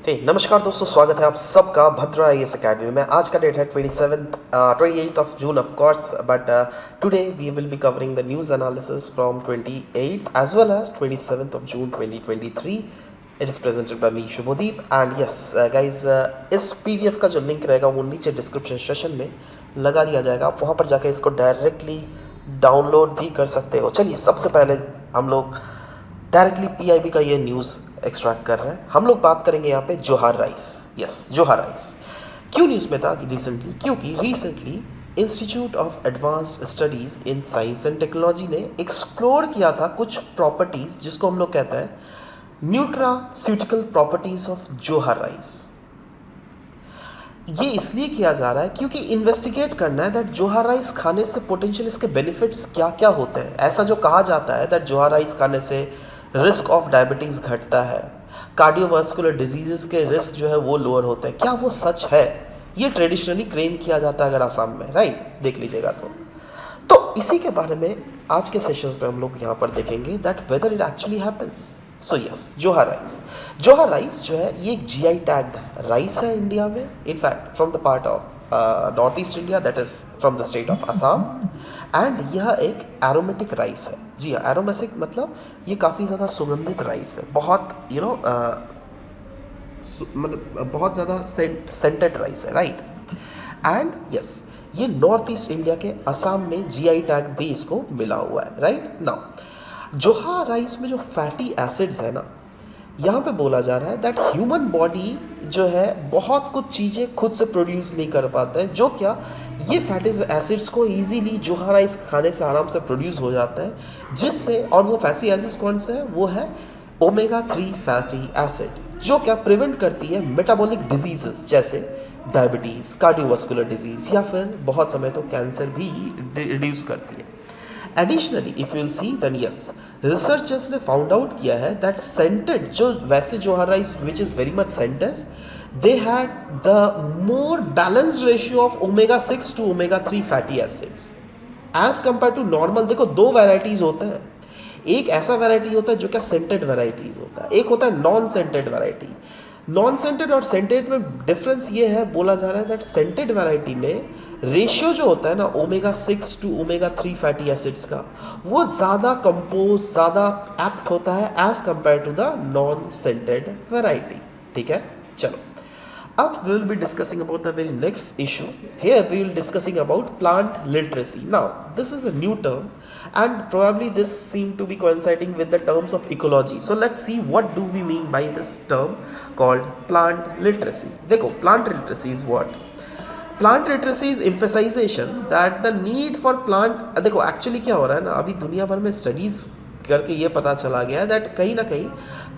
नमस्कार दोस्तों, स्वागत है आप सबका भद्रा आईएएस अकेडमी में। आज का डेट है 28 of June of course, but today we will be covering the news analysis from 28 as well as 27th of June 2023। It is presented by me Shubhdeep and yes guys, इस PDF का जो link रहेगा वो नीचे description session में लगा दिया जाएगा। आप वहाँ पर जाकर इसको डायरेक्टली डाउनलोड भी कर सकते हो। चलिए, सबसे पहले हम लोग डायरेक्टली पीआईबी का ये न्यूज़ एक्सट्रैक्ट कर रहे हैं। हम लोग बात करेंगे यहाँ पे जोहार राइस। यस, जोहार राइस क्यों न्यूज़ में था कि रिसेंटली, क्योंकि recently institute of advanced studies in science and technology ने एक्सप्लोर किया था कुछ प्रॉपर्टीज़ जिसको हम लोग कहते हैं न्यूट्रास्यूटिकल प्रॉपर्टीज़ ऑफ जोहार राइस। ये इसलिए किया जा रहा है क्योंकि इन्वेस्टिगेट करना है दैट जोहार राइस खाने से पोटेंशियल इसके बेनिफिट्स क्या क्या होते हैं। ऐसा जो कहा जाता है दैट जोहार राइस खाने से रिस्क ऑफ डायबिटीज़ घटता है, कार्डियोवास्कुलर डिजीजेस के रिस्क जो है वो लोअर होते हैं। क्या वो सच है? ये ट्रेडिशनली क्लेम किया जाता है अगर आसाम में, राइट, देख लीजिएगा तो इसी के बारे में आज के सेशंस में हम लोग यहाँ पर देखेंगे that whether it actually happens. So yes, जोहार राइस। जोहार राइस जो है ये एक जीआई टैग्ड राइस है इंडिया में, in fact from the part of north east India, that is from the state of Assam. And यह एक एरोमेटिक राइस है। जी हाँ, एरोमेटिक मतलब ये काफ़ी ज़्यादा सुगंधित राइस है, बहुत मतलब बहुत ज़्यादा सेंटेड राइस है, राइट। एंड यस, ये नॉर्थ ईस्ट इंडिया के असम में जीआई टैग भी इसको मिला हुआ है, राइट। नाउ जोहार राइस में जो फैटी एसिड्स है ना, यहाँ पे बोला जा रहा है दैट ह्यूमन बॉडी जो है बहुत कुछ चीज़ें खुद से प्रोड्यूस नहीं कर पाता है, जो क्या ये फैटी एसिड्स को इजीली जोहार राइस खाने से आराम से प्रोड्यूस हो जाता है, जिससे, और वो फैटी एसिड्स कौन से है, वो है ओमेगा 3 फैटी एसिड, जो क्या प्रिवेंट करती है मेटाबॉलिक डिजीजेस जैसे डायबिटीज़, कार्डियोवास्कुलर डिजीज़ या फिर बहुत समय तो कैंसर भी रिड्यूस करती है। Additionally if you will see then yes, researchers ने फाउंड आउट किया है दैट सेंटेड जो वैसे Johar rice which is very much scented, they had the more balanced ratio of omega 6 to omega 3 fatty acids as compared to normal। देखो, दो varieties होते हैं, एक ऐसा वैरायटी होता है जो क्या सेंटेड वैराइटीज होता है, एक होता है non scented variety. Non scented और सेंटेड में डिफरेंस ये है, बोला जा रहा है दैट सेंटेड वैरायटी में रेशियो जो होता है ना omega 6 to omega 3 fatty acids का, वो ज़्यादा कंपोज, ज़्यादा एप्ट होता है as compare to the non scented variety. ठीक है, चलो अब we will be discussing about the very next issue. Here we will discussing about plant literacy. Now this is a new term and probably this seem to be coinciding with the terms of ecology. So let's see what do we mean by this term called plant literacy. देखो, plant literacy is what? Plant literacy is emphasization that the need for plant, देखो actually क्या हो रहा है ना, अभी दुनिया भर में स्टडीज़ करके ये पता चला गया है दैट कहीं ना कहीं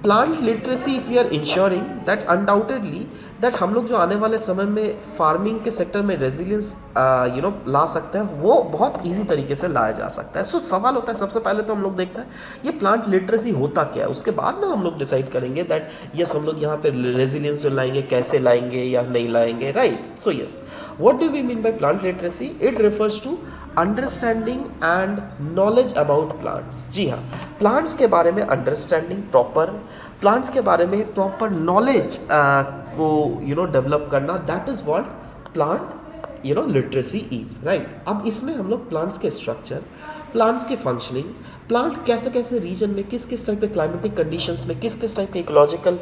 plant literacy if you are ensuring that undoubtedly that हम लोग जो आने वाले समय में फार्मिंग के सेक्टर में रेजिलियंस ला सकते हैं, वो बहुत इजी तरीके से लाया जा सकता है। सो सवाल होता है, सबसे पहले तो हम लोग देखते हैं ये प्लांट लिटरेसी होता क्या है, उसके बाद ना हम लोग डिसाइड करेंगे दैट यस हम लोग यहाँ पे रेजिलियंस जो लाएंगे कैसे लाएंगे या नहीं लाएंगे, right. So yes, what do we mean by plant literacy? It refers to understanding and knowledge about plants. जी हाँ, प्लांट्स के बारे में अंडरस्टैंडिंग प्रॉपर, प्लांट्स के बारे में प्रॉपर नॉलेज को डेवलप करना, that is what plant literacy is, right. अब इसमें हम लोग प्लांट्स के स्ट्रक्चर, प्लांट्स के फंक्शनिंग, प्लांट कैसे कैसे रीजन में किस किस टाइप के क्लाइमेटिक कंडीशंस में किस किस टाइप के इकोलॉजिकल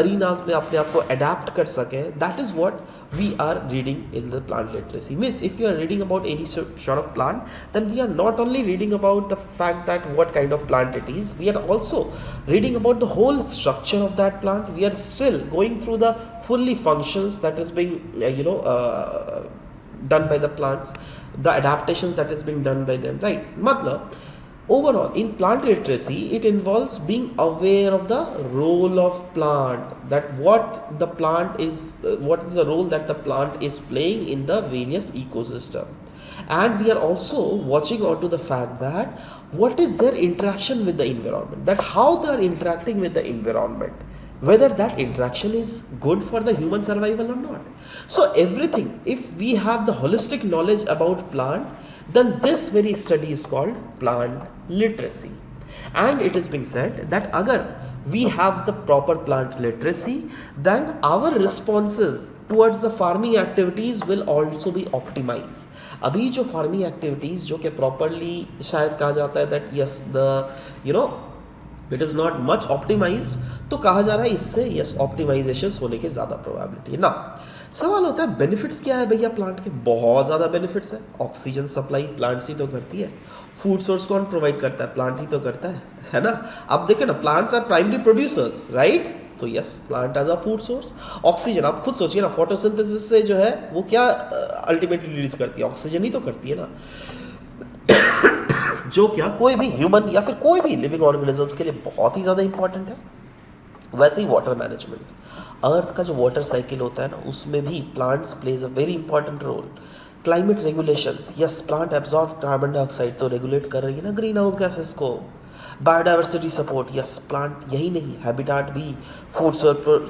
अरीनाज में अपने आप को अडेप्ट कर सकें, that is what we are reading in the plant literacy. Means if you are reading about any sort of plant, then we are not only reading about the fact that what kind of plant it is, we are also reading about the whole structure of that plant. We are still going through the fully functions that is being done by the plants, the adaptations that is being done by them, right? matlab overall in plant literacy it involves being aware of the role of plant, that what the plant is, what is the role that the plant is playing in the various ecosystem, and we are also watching out to the fact that what is their interaction with the environment, that how they are interacting with the environment, whether that interaction is good for the human survival or not. So everything, if we have the holistic knowledge about plant, then this very study is called plant literacy. And it is being said that अगर we have the proper plant literacy, then our responses towards the farming activities will also be optimized. अभी जो farming activities जो कि properly शायद कहा जाता है that yes the you know it is not much optimised, तो कहा जा रहा है इससे यस ऑप्टिमाइजेशन होने की ज़्यादा प्रोबेबिलिटी है ना। सवाल होता है बेनिफिट्स क्या है भैया प्लांट के? बहुत ज़्यादा बेनिफिट्स है। ऑक्सीजन सप्लाई प्लांट्स ही तो करती है, फूड सोर्स कौन प्रोवाइड करता है? प्लांट ही तो करता है ना। अब देखिए ना, plants are primary producers, right? तो yes plant as a food source. Oxygen आप खुद सोचिए ना, फोटोसिंथेसिस से जो है वो क्या अल्टीमेटली रिलीज करती है? ऑक्सीजन ही तो करती है ना, जो क्या कोई भी ह्यूमन या फिर कोई भी लिविंग ऑर्गेनिजम्स के लिए बहुत ही ज़्यादा इंपॉर्टेंट है। वैसे ही वाटर मैनेजमेंट, अर्थ का जो वाटर साइकिल होता है ना, उसमें भी plants plays a very important role. Climate regulations, yes plant absorb carbon dioxide तो रेगुलेट कर रही है ना ग्रीन हाउस गैसेस को। बायोडाइवर्सिटी सपोर्ट, यस प्लांट यही नहीं हैबिटाट भी फूड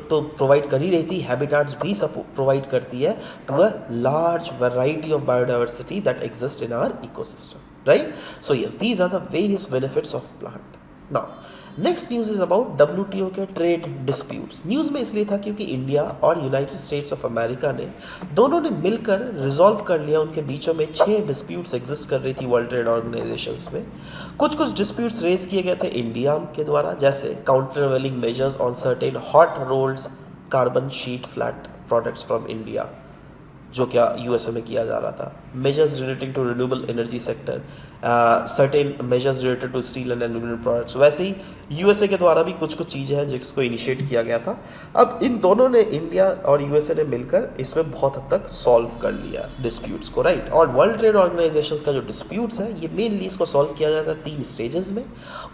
तो प्रोवाइड कर ही रही थी, हैबिटाट्स भी प्रोवाइड करती है to a large variety of biodiversity that exist in our ecosystem, right? So yes these are the various benefits of plant. Now next news is about WTO के trade disputes. न्यूज़ में इसलिए था क्योंकि India और United states of America ने दोनों ने मिलकर रिजॉल्व कर लिया, उनके बीचों में 6 डिस्प्यूट्स एग्जिस्ट कर रही थी वर्ल्ड ट्रेड ऑर्गेनाइजेशंस में। कुछ डिस्प्यूट्स रेज किए गए थे इंडिया के द्वारा, जैसे countervailing measures on certain hot rolled carbon sheet flat products from India, जो क्या यूएसए में किया जा रहा था, measures relating to renewable energy sector, certain measures related to steel and aluminium products. वैसे ही यूएसए के द्वारा भी कुछ चीज़ें हैं जिसको इनिशिएट किया गया था। अब इन दोनों ने, इंडिया और यूएसए ने मिलकर इसमें बहुत हद तक सॉल्व कर लिया डिस्प्यूट्स को, राइट? और वर्ल्ड ट्रेड ऑर्गेनाइजेशन का जो डिस्प्यूट्स है ये मेनली इसको सॉल्व किया जाता है 3 स्टेजेस में।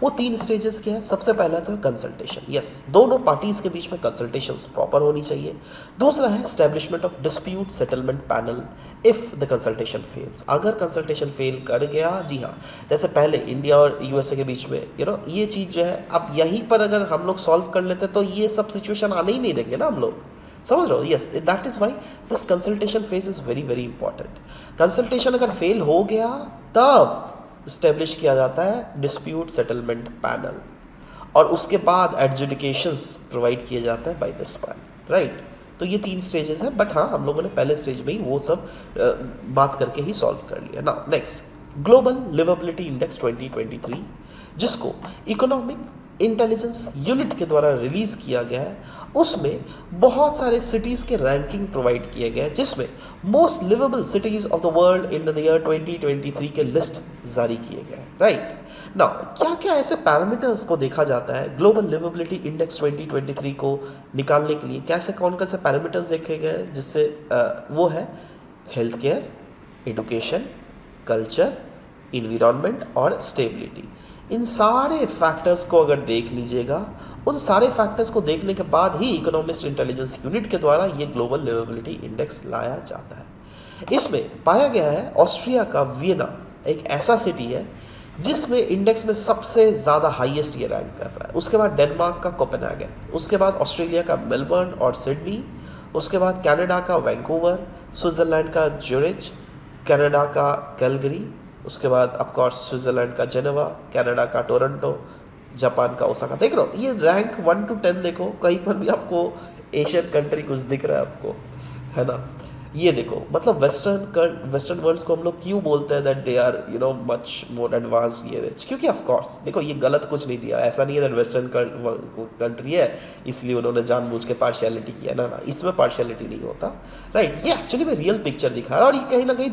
वो 3 स्टेजेस क्या है? सबसे पहला तो है कंसल्टेशन, यस दोनों पार्टीज के बीच में कंसल्टेशन प्रॉपर होनी चाहिए। दूसरा है establishment of dispute settlement panel if the consultation fails. अगर कंसल्टेशन फेल कर गया, जी हाँ, जैसे पहले इंडिया और यूएसए के बीच में ये चीज़ जो है, अब यहीं पर अगर हम लोग सॉल्व कर लेते तो ये सब सिचुएशन आने ही नहीं देंगे ना हम लोग, समझ रहे हो? Yes that is why this consultation phase is very very important. Consultation अगर फेल हो गया तब इस्टेब्लिश किया जाता है डिस्प्यूट सेटलमेंट पैनल, और उसके बाद एडजुडिकेशंस प्रोवाइड किए जाते हैं बाय दिस पैनल, राइट? तो ये 3 स्टेजेस हैं, बट हाँ हम लोगों ने पहले स्टेज में ही वो सब बात करके ही सॉल्व कर लिया। ना नेक्स्ट, ग्लोबल लिवेबिलिटी इंडेक्स 2023, जिसको इकोनॉमिक इंटेलिजेंस यूनिट के द्वारा रिलीज किया गया है, उसमें बहुत सारे सिटीज़ के रैंकिंग प्रोवाइड किए गए हैं, जिसमें most liveable cities of the world in the year 2023 के लिस्ट जारी किए गए हैं, राइट? नाउ क्या क्या ऐसे पैरामीटर्स को देखा जाता है ग्लोबल लिवेबिलिटी इंडेक्स 2023 को निकालने के लिए? कैसे कौन से पैरामीटर्स देखे गए जिससे वो है health care, education, culture, environment और स्टेबिलिटी। इन सारे फैक्टर्स को अगर देख लीजिएगा, उन सारे फैक्टर्स को देखने के बाद ही इकोनॉमिस्ट इंटेलिजेंस यूनिट के द्वारा ये ग्लोबल लिवेबिलिटी इंडेक्स लाया जाता है। इसमें पाया गया है ऑस्ट्रिया का वियना एक ऐसा सिटी है जिसमें इंडेक्स में सबसे ज़्यादा हाईएस्ट ये रैंक कर रहा है। उसके बाद डेनमार्क का कोपेनहेगन, उसके बाद ऑस्ट्रेलिया का मेलबर्न और सिडनी, उसके बाद कनाडा का वैंकूवर, स्विट्ज़रलैंड का ज्यूरिच, कनाडा का कैलगरी, उसके बाद ऑफकोर्स स्विट्ज़रलैंड का जेनेवा, कनाडा का टोरंटो, जापान का ओसाका। देख रहे हो ये रैंक 1 to 10 देखो, कहीं पर भी आपको एशियन कंट्री कुछ दिख रहा है आपको, है ना? ये देखो, मतलब वेस्टर्न वर्ल्ड्स को हम लोग क्यों बोलते हैं that they are much more advanced ये रिच, क्योंकि ऑफ कोर्स देखो ये गलत कुछ नहीं दिया, ऐसा नहीं है दैट वेस्टर्न कंट्री है इसलिए उन्होंने जानबूझ के पार्शियलिटी किया, ना इसमें पार्शियलिटी नहीं होता, राइट? ये एक्चुअली में रियल पिक्चर दिखा रहा है, और ये कहीं ना कहीं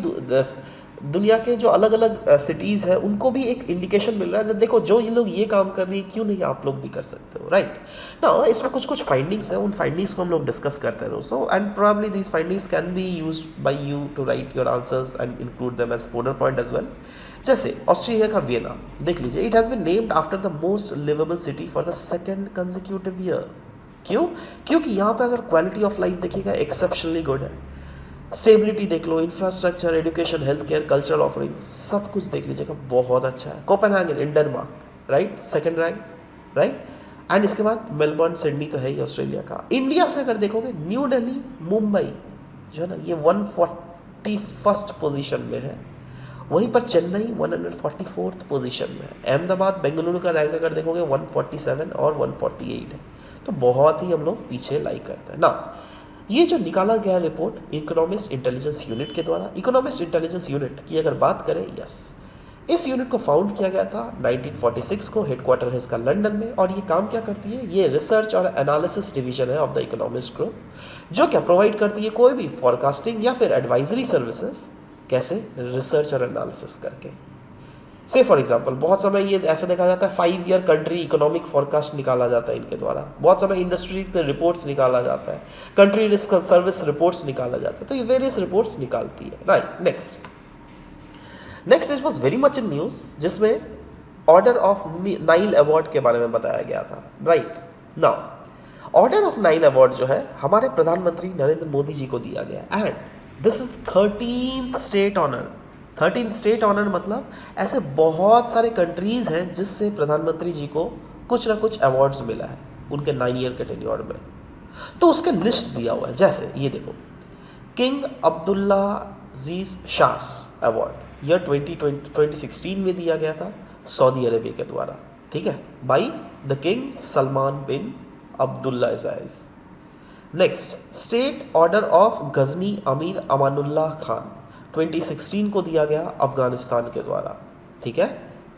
दुनिया के जो अलग अलग सिटीज़ हैं उनको भी एक इंडिकेशन मिल रहा है, देखो जो ये लोग ये काम कर रही है क्यों नहीं आप लोग भी कर सकते हो, राइट? ना इसमें कुछ फाइंडिंग्स हैं, उन फाइंडिंग्स को हम लोग डिस्कस करते हैं दोस्तों, and probably these findings can be used by you to write your answers and include them as bonus point as well. जैसे ऑस्ट्रेलिया का वियना देख लीजिए, it has been named after the most liveable city for the second consecutive year. क्यों? क्योंकि यहाँ पे अगर quality of life देखिएगा एक्सेप्शनली गुड है, स्टेबिलिटी देख लो, infrastructure, education, health care, cultural offering, सब कुछ देख लीजिएगा बहुत अच्छा है। Copenhagen in Denmark, right, second rank, right? And इसके बाद मेलबर्न, सिडनी तो है ही ऑस्ट्रेलिया का। इंडिया से अगर देखोगे न्यू दिल्ली, मुंबई जो है ना, ये 141st पोजीशन में है। वहीं पर चेन्नई 144th पोजीशन में है। अहमदाबाद बेंगलुरु का रैंक अगर देखोगे 147 और 148 है, तो बहुत ही हम लोग पीछे लाई करते हैं ना। ये जो निकाला गया रिपोर्ट इकोनॉमिस्ट इंटेलिजेंस यूनिट के द्वारा, इकोनॉमिस्ट इंटेलिजेंस यूनिट की अगर बात करें, यस, इस यूनिट को फाउंड किया गया था 1946 को, हेडक्वार्टर है इसका लंदन में। और ये काम क्या करती है, ये रिसर्च और एनालिसिस डिवीजन है ऑफ द इकोनॉमिस्ट ग्रुप, जो क्या प्रोवाइड करती है कोई भी फॉरकास्टिंग या फिर एडवाइजरी सर्विसेज, कैसे, रिसर्च और एनालिसिस करके। से फॉर एग्जांपल बहुत समय ये ऐसा देखा जाता है 5 ईयर कंट्री इकोनॉमिक फॉरकास्ट निकाला जाता है इनके द्वारा, बहुत समय इंडस्ट्री के रिपोर्ट्स निकाला जाता है, कंट्री रिस्क सर्विस रिपोर्ट्स निकाला जाता है, तो ये वेरियस रिपोर्ट्स निकालती है, right. Next it was very much in news, जिसमें ऑर्डर ऑफ नाइल अवार्ड के बारे में बताया गया था, right. Now order of Nile award जो है हमारे प्रधानमंत्री नरेंद्र मोदी जी को दिया गया, and this is 13th state honour. 13th state honour मतलब ऐसे बहुत सारे कंट्रीज हैं जिससे प्रधानमंत्री जी को कुछ ना कुछ अवार्ड्स मिला है उनके 9 ईयर के टेन्योर में। तो उसके लिस्ट दिया हुआ है, जैसे ये देखो, किंग अब्दुल्ला अजीज शाह अवार्ड ईयर 2016 में दिया गया था सऊदी अरेबिया के द्वारा, ठीक है, by the King Salman bin Abdullah Aziz. Next, state order of Ghazni Amir Amanullah Khan 2016 को दिया गया अफगानिस्तान के द्वारा, ठीक है,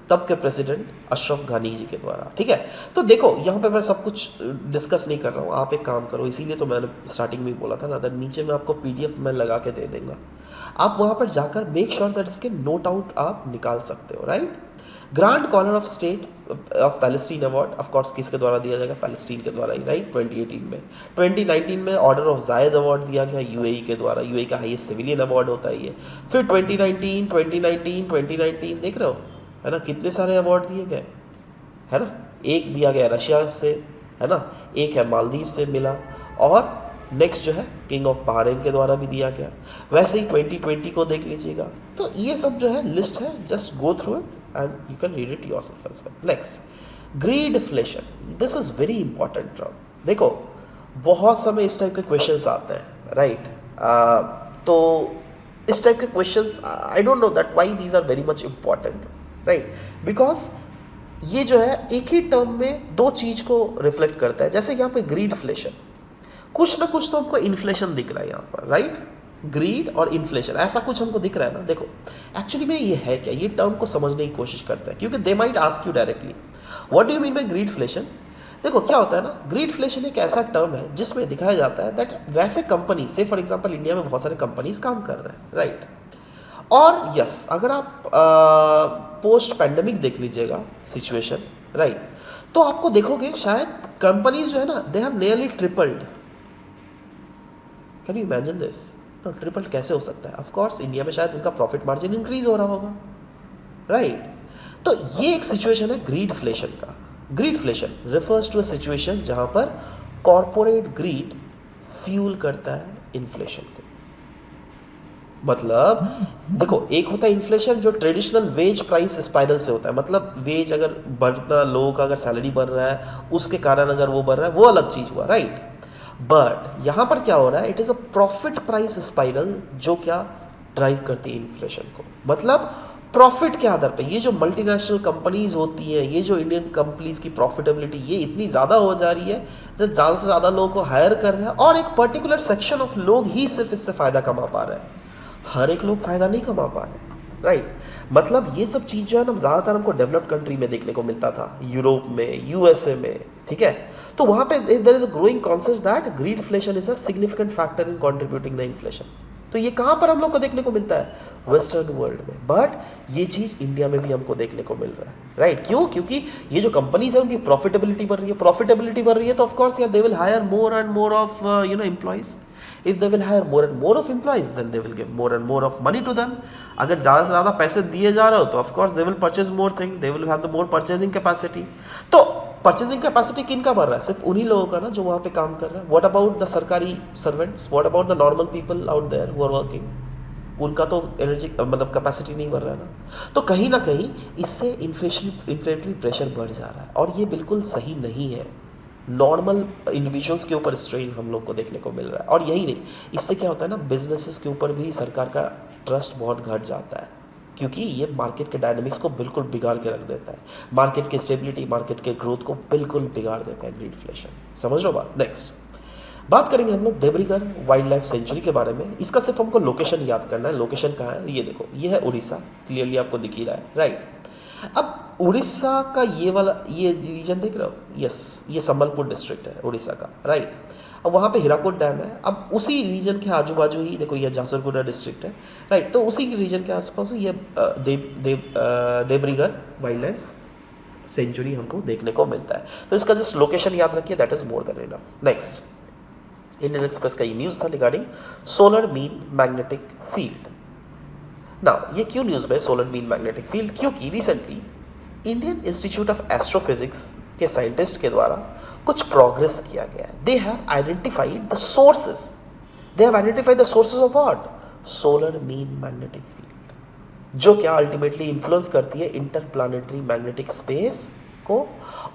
तब के प्रेसिडेंट अशरफ घनी जी के द्वारा, ठीक है। तो देखो यहाँ पे मैं सब कुछ डिस्कस नहीं कर रहा हूँ, आप एक काम करो, इसीलिए तो मैंने स्टार्टिंग में बोला था ना, अगर नीचे में आपको PDF मैं लगा के दे दूंगा, आप वहाँ पर जाकर मेक श्योर दैट इसके नोट आउट आप निकाल सकते हो, right. Grand collar of state of Palestine award of course किसके द्वारा दिया जाएगा, पैलेस्टीन के द्वारा ही, राइट, 2018 में। 2019 में ऑर्डर ऑफ जायद अवार्ड दिया गया UAE के द्वारा, UAE का हाईएस्ट सिविलियन अवार्ड होता है ये। फिर 2019 देख रहे हो, है ना, कितने सारे अवार्ड दिए गए, है ना। एक दिया गया रशिया से, है ना, एक है मालदीव से मिला, और नेक्स्ट जो है किंग ऑफ बहरीन के द्वारा भी दिया गया। वैसे ही 2020 को देख लीजिएगा। तो ये सब जो है लिस्ट है, just go through it and you can read it yourself as well. Next, greedflation, this is very important term. देखो बहुत समय इस टाइप के क्वेश्चंस आते हैं, राइट। तो इस टाइप के questions I don't know that why these are very much important, right, because ये जो है एक ही टर्म में दो चीज को रिफ्लेक्ट करता है। जैसे यहाँ पे ग्रीडफ्लेशन, कुछ ना कुछ तो हमको इन्फ्लेशन दिख रहा है यहाँ पर, राइट, ग्रीड और इन्फ्लेशन ऐसा कुछ हमको दिख रहा है ना। देखो एक्चुअली में ये है क्या, ये टर्म को समझने की कोशिश करते हैं, क्योंकि they might ask you directly what do you mean by greedflation. देखो क्या होता है ना, ग्रीडफ्लेशन एक ऐसा टर्म है जिसमें दिखाया जाता है दैट वैसे कंपनी से, फॉर एग्जांपल इंडिया में बहुत सारे कंपनीज काम कर रहे हैं, राइट, और यस अगर आप पोस्ट पैंडेमिक देख लीजिएगा सिचुएशन, राइट, तो आपको देखोगे शायद कंपनीज जो है ना they have nearly tripled. Can you imagine this? तो ट्रिपल्ड कैसे हो सकता है? ऑफ कोर्स इंडिया में शायद उनका प्रॉफिट मार्जिन इंक्रीज हो रहा होगा, राइट। तो ये एक सिचुएशन है ग्रीडफ्लेशन का। ग्रीडफ्लेशन रिफर्स टू अ सिचुएशन जहां पर कॉर्पोरेट ग्रीड फ्यूल करता है इन्फ्लेशन को। मतलब देखो एक होता है इन्फ्लेशन जो ट्रेडिशनल वेज प्राइस स्पाइरल से होता है, मतलब वेज अगर बढ़ता, लोगों का अगर सैलरी बढ़ रहा है उसके कारण अगर वो बढ़ रहा है वो अलग चीज हुआ, राइट। बट यहां पर क्या हो रहा है, it is a profit price spiral जो क्या ड्राइव करती है इन्फ्लेशन को। मतलब प्रॉफिट के आधार पे ये जो मल्टीनेशनल कंपनीज होती हैं, ये जो इंडियन कंपनीज की प्रॉफिटेबिलिटी ये इतनी ज़्यादा हो जा रही है कि ज़्यादा से ज़्यादा लोगों को हायर कर रहे हैं और एक पर्टिकुलर सेक्शन ऑफ लोग ही सिर्फ इससे फ़ायदा कमा पा रहे हैं, हर एक लोग फ़ायदा नहीं कमा पा रहे, राइट। मतलब ये सब चीज़ जो है ना ज़्यादातर हमको डेवलप्ड कंट्री में देखने को मिलता था, यूरोप में, USA में, ठीक है। तो वहाँ पे there is a growing concept that greedflation is a significant factor in contributing the inflation. तो ये कहाँ पर हम लोग को देखने को मिलता है? वेस्टर्न वर्ल्ड में। बट ये चीज़ इंडिया में भी हमको देखने को मिल रहा है, राइट। क्यों? क्योंकि ये जो कंपनीज है उनकी प्रॉफिटेबिलिटी बढ़ रही है, प्रॉफिटेबिलिटी बढ़ रही है तो ऑफकोर्स यार they will hire more and more of employees. If they will hire more and more of employees, then they will give more and more of money to them. अगर ज़्यादा से ज़्यादा पैसे दिए जा रहे हो तो of course they will purchase more things, they will have the more purchasing capacity. तो purchasing capacity किनका बढ़ रहा है? सिर्फ उन्हीं लोगों का ना जो वहाँ पे काम कर रहे हैं। What about the सरकारी servants? What about the normal people out there who are working? उनका तो एनर्जी मतलब कैपेसिटी नहीं बढ़ रहा है ना। तो कहीं ना कहीं इससे इन्फ्लेटरी प्रेशर बढ़ जा रहा है और ये बिल्कुल सही नहीं है। नॉर्मल इंडिविजुअल्स के ऊपर स्ट्रेन हम लोग को देखने को मिल रहा है। और यही नहीं, इससे क्या होता है ना, बिजनेसेस के ऊपर भी सरकार का ट्रस्ट बहुत घट जाता है, क्योंकि ये मार्केट के डायनामिक्स को बिल्कुल बिगाड़ के रख देता है, मार्केट की स्टेबिलिटी, मार्केट के ग्रोथ को बिल्कुल बिगाड़ देता है ग्रीडफ्लेशन। समझ लो बात। नेक्स्ट बात करेंगे हम लोग देब्रीगढ़ वाइल्ड लाइफ सेंचुरी के बारे में। इसका सिर्फ हमको लोकेशन याद करना है। लोकेशन कहाँ है, ये देखो, ये है उड़ीसा, क्लियरली आपको दिख ही रहा है, राइट। अब उड़ीसा का ये वाला ये रीजन देख रहे हो, यस, ये संबलपुर डिस्ट्रिक्ट है उड़ीसा का, राइट। अब वहाँ पे हीराकुद डैम है। अब उसी रीजन के आजू बाजू ही देखो ये जासरगुड़ा डिस्ट्रिक्ट है, राइट। तो उसी रीजन के आसपास ये देब्रीगढ़ वाइल्ड लाइफ सेंचुरी हमको देखने को मिलता है। तो इसका जस्ट लोकेशन याद रखिए, that is more than enough. Next Indian express का ये न्यूज़ था regarding solar mean magnetic field. Now ये क्यों न्यूज़ में सोलर मीन मैग्नेटिक फील्ड, क्योंकि recently Indian institute of astrophysics के साइंटिस्ट के द्वारा कुछ प्रोग्रेस किया गया है। They have identified the sources, they have identified the sources of what, solar mean magnetic field, जो क्या अल्टीमेटली इन्फ्लुएंस करती है इंटरप्लैनेटरी मैग्नेटिक स्पेस को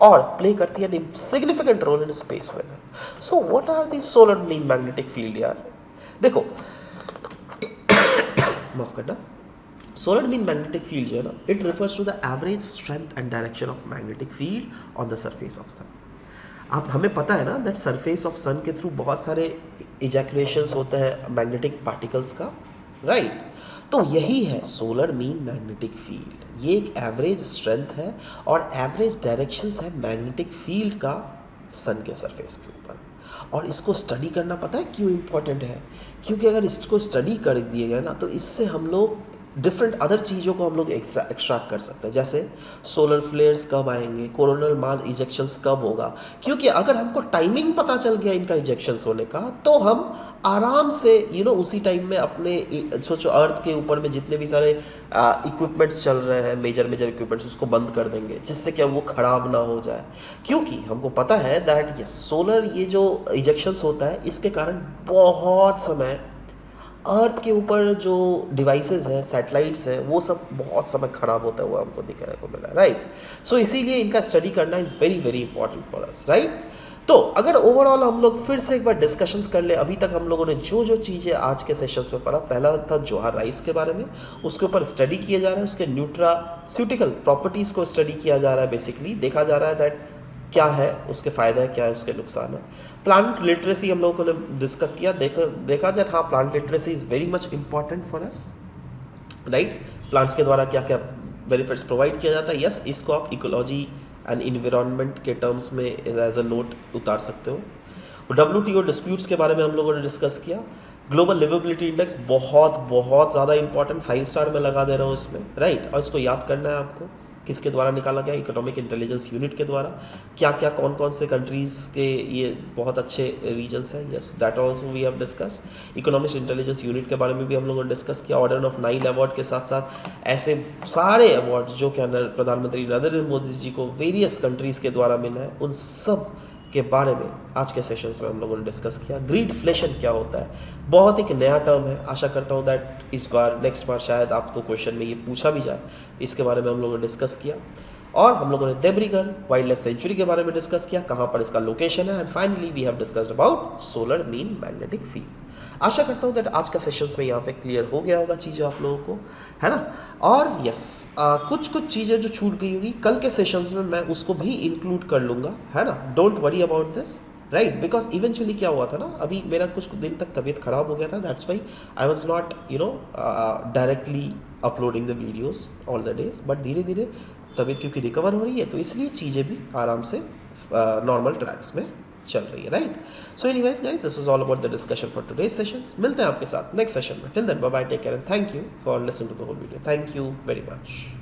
और प्ले करती है significant role in space weather. So what are this solar mean magnetic field यार? देखो माफ करना, सोलर मीन मैग्नेटिक फील्ड जो है ना, it refers to the average strength and direction of magnetic field on the surface of sun. आप हमें पता है ना दैट सरफेस ऑफ सन के थ्रू बहुत सारे इजैकुलेशंस होते हैं मैग्नेटिक पार्टिकल्स का, राइट। तो यही है सोलर मीन मैग्नेटिक फील्ड। ये एक एवरेज स्ट्रेंथ है और एवरेज डायरेक्शंस है मैग्नेटिक फील्ड का सन के सरफेस के ऊपर। और इसको स्टडी करना पता है क्यों इम्पोर्टेंट है? क्योंकि अगर इसको स्टडी कर दिए गए ना तो इससे हम लोग डिफरेंट अदर चीज़ों को हम लोग एक्सट्रैक्ट कर सकते हैं, जैसे सोलर फ्लेयर्स कब आएंगे, कोरोनल मास इजेक्शंस कब होगा। क्योंकि अगर हमको टाइमिंग पता चल गया इनका इजेक्शंस होने का तो हम आराम से उसी टाइम में अपने सोचो अर्थ के ऊपर में जितने भी सारे इक्विपमेंट्स चल रहे हैं, मेजर इक्विपमेंट्स, उसको बंद कर देंगे जिससे कि वो ख़राब ना हो जाए। क्योंकि हमको पता है दैट ये सोलर ये जो इजेक्शंस होता है इसके कारण बहुत समय अर्थ के ऊपर जो डिवाइसेस हैं, सैटेलाइट्स हैं, वो सब बहुत समय खराब होता है, वो हमको दिखने को मिला, राइट। सो इसीलिए इनका स्टडी करना is very very important for us, right. तो अगर ओवरऑल हम लोग फिर से एक बार डिस्कशंस कर ले, अभी तक हम लोगों ने जो जो चीज़ें आज के सेशंस में पढ़ा, पहला था जोहार राइस के बारे में, उसके ऊपर स्टडी किया जा रहा है, उसके न्यूट्रास्यूटिकल प्रॉपर्टीज़ को स्टडी किया जा रहा है। बेसिकली देखा जा रहा है दैट क्या है उसके फ़ायदे हैं, क्या है उसके नुकसान है। प्लांट लिटरेसी हम लोगों ने डिस्कस किया, देखा जाए हाँ plant literacy is very much important for us, right. Plants के द्वारा क्या क्या बेनिफिट्स प्रोवाइड किया जाता है, यस, इसको आप इकोलॉजी एंड इन्वायरमेंट के टर्म्स में एज अ नोट उतार सकते हो। WTO डिस्प्यूट्स के बारे में हम लोगों ने डिस्कस किया। ग्लोबल लिवेबिलिटी इंडेक्स बहुत बहुत ज़्यादा इंपॉर्टेंट, 5 स्टार में लगा दे रहा हूँ इसमें, राइट। और इसको याद करना है आपको, किसके द्वारा निकाला गया, इकोनॉमिक इंटेलिजेंस यूनिट के द्वारा। क्या क्या कौन कौन से कंट्रीज़ के ये बहुत अच्छे रीजन्स हैं, yes, that also we have discussed. Economic intelligence unit के बारे में भी हम लोगों ने डिस्कस किया। ऑर्डर ऑफ 9 अवार्ड के साथ साथ ऐसे सारे अवार्ड जो क्या प्रधानमंत्री नरेंद्र मोदी जी को वेरियस कंट्रीज़ के द्वारा मिला है, उन सब के बारे में आज के सेशंस में हम लोगों ने डिस्कस किया। ग्रीडफ्लेशन क्या होता है, बहुत एक नया टर्म है। आशा करता हूँ दैट इस बार नेक्स्ट बार शायद आपको क्वेश्चन में ये पूछा भी जाए, इसके बारे में हम लोगों ने डिस्कस किया। और हम लोगों ने देब्रीगढ़ वाइल्ड लाइफ सेंचुरी के बारे में डिस्कस किया, कहाँ पर इसका लोकेशन है। And finally we have discussed about solar mean magnetic field. आशा करता हूँ दैट आज का सेशंस में यहाँ पे क्लियर हो गया होगा चीज़ें आप लोगों को, है ना। और यस, कुछ चीज़ें जो छूट गई होगी कल के सेशंस में मैं उसको भी इंक्लूड कर लूँगा, है ना। Don't worry about this, right, because eventually क्या हुआ था ना, अभी मेरा कुछ दिन तक तबीयत खराब हो गया था, that's why I was not directly uploading the videos all the days. But धीरे धीरे तबीयत क्योंकि रिकवर हो रही है तो इसलिए चीज़ें भी आराम से नॉर्मल ट्रैक्स में चल रही है, right. So anyways guys, this was all about the discussion for today's sessions. मिलते हैं आपके साथ नेक्स्ट सेशन में। Till then bye bye, take care and thank you for listening to the whole video. Thank you very much.